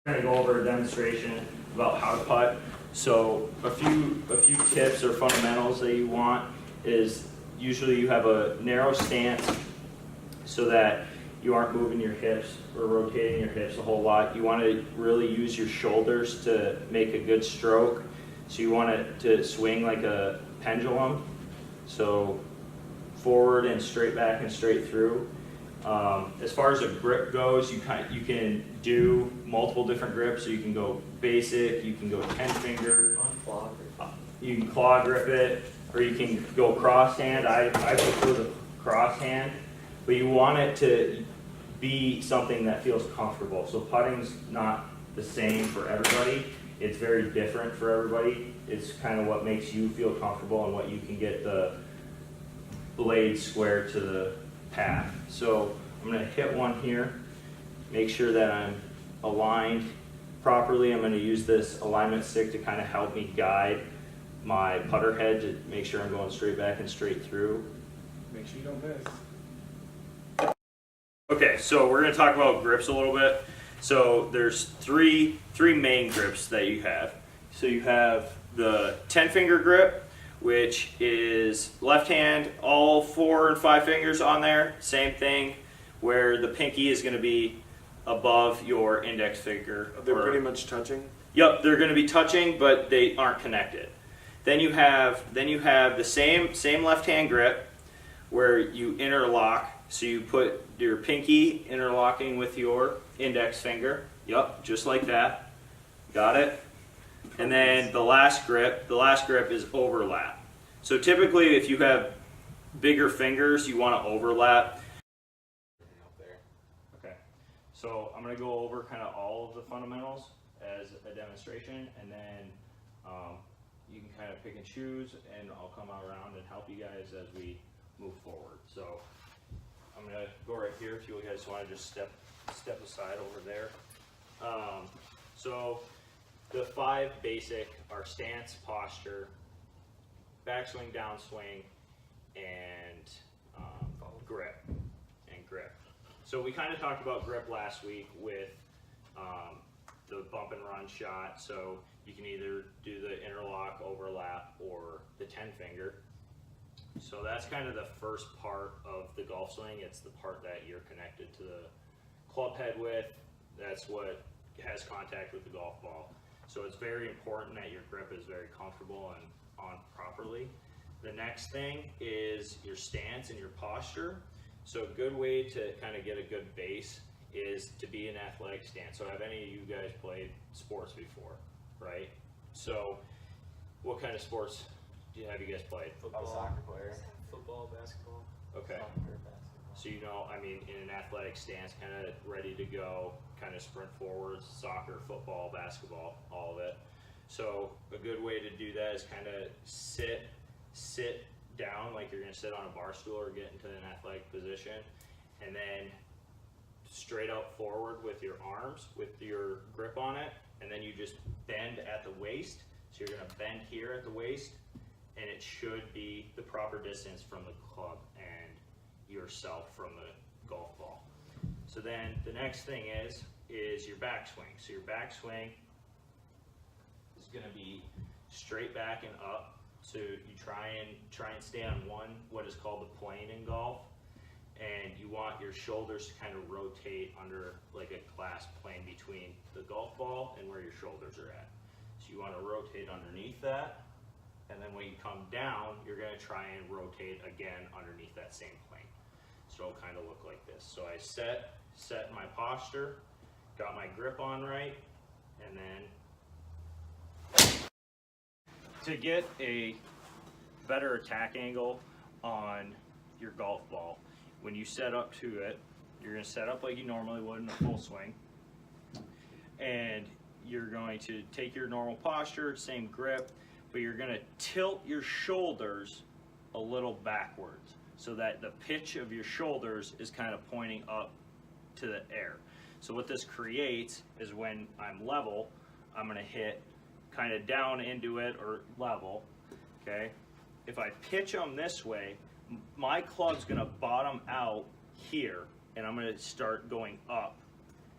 Going to go over a demonstration about how to putt. So a few tips or fundamentals that you want is usually you have a narrow stance so that you aren't moving your hips or rotating your hips a whole lot. You want to really use your shoulders to make a good stroke. So you want it to swing like a pendulum. So forward and straight back and straight through. As far as a grip goes, you can do multiple different grips. So you can go basic, you can go 10 finger, you can claw grip it, or you can go cross hand. I prefer the cross hand, but you want it to be something that feels comfortable. So putting's not the same for everybody. It's very different for everybody. It's kind of what makes you feel comfortable and what you can get the blade square to the path. So I'm going to hit one here, make sure that I'm aligned properly. I'm going to use this alignment stick to kind of help me guide my putter head to make sure I'm going straight back and straight through. Make sure you don't miss. Okay, so we're going to talk about grips a little bit. So there's three main grips that you have. So you have the 10 finger grip, which is left hand, all 4 and 5 fingers on there. Same thing, where the pinky is going to be above your index finger. They're pretty much touching? Yep, they're going to be touching, but they aren't connected. Then you have the same left hand grip where you interlock. So you put your pinky interlocking with your index finger. Yep, just like that. Got it? And then the last grip is overlap. So typically if you have bigger fingers, you want to overlap. Okay, so I'm going to go over kind of all of the fundamentals as a demonstration, and then you can kind of pick and choose, and I'll come around and help you guys as we move forward. So I'm going to go right here if you guys want to just step aside over there. So the 5 basic are stance, posture, backswing, downswing, and grip. So we kind of talked about grip last week with the bump and run shot. So you can either do the interlock, overlap, or the 10 finger. So that's kind of the first part of the golf swing. It's the part that you're connected to the club head with. That's what has contact with the golf ball. So it's very important that your grip is very comfortable and on properly. The next thing is your stance and your posture. So a good way to kind of get a good base is to be an athletic stance. So have any of you guys played sports before, right? So what kind of sports have you guys played? Football, soccer player. Football, basketball. Okay. Soccer, basketball. So you know, I mean, in an athletic stance, kind of ready to go, kind of sprint forwards, soccer, football, basketball, all of it. So a good way to do that is kind of sit down like you're going to sit on a bar stool or get into an athletic position, and then straight out forward with your arms, with your grip on it, and then you just bend at the waist. So you're going to bend here at the waist, and it should be the proper distance from the club and yourself from the golf ball. So then the next thing is your backswing. So your backswing is going to be straight back and up. So you try and stay on what is called the plane in golf, and you want your shoulders to kind of rotate under like a clasp plane between the golf ball and where your shoulders are at. So you want to rotate underneath that, and then when you come down, you're going to try and rotate again underneath that same plane. So it'll kind of look like this. So I set my posture, got my grip on right, and then to get a better attack angle on your golf ball, when you set up to it, you're going to set up like you normally would in a full swing, and you're going to take your normal posture, same grip, but you're going to tilt your shoulders a little backwards so that the pitch of your shoulders is kind of pointing up to the air. So what this creates is when I'm level, I'm going to hit kind of down into it or level, okay? If I pitch them this way, my club's going to bottom out here, and I'm going to start going up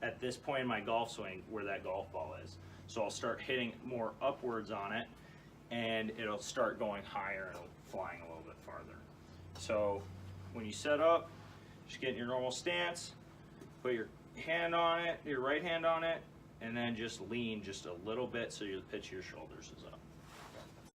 at this point in my golf swing where that golf ball is. So I'll start hitting more upwards on it, and it'll start going higher and flying a little bit farther. So when you set up, just get in your normal stance, put your hand on it, your right hand on it, and then just lean just a little bit so the pitch of your shoulders is up.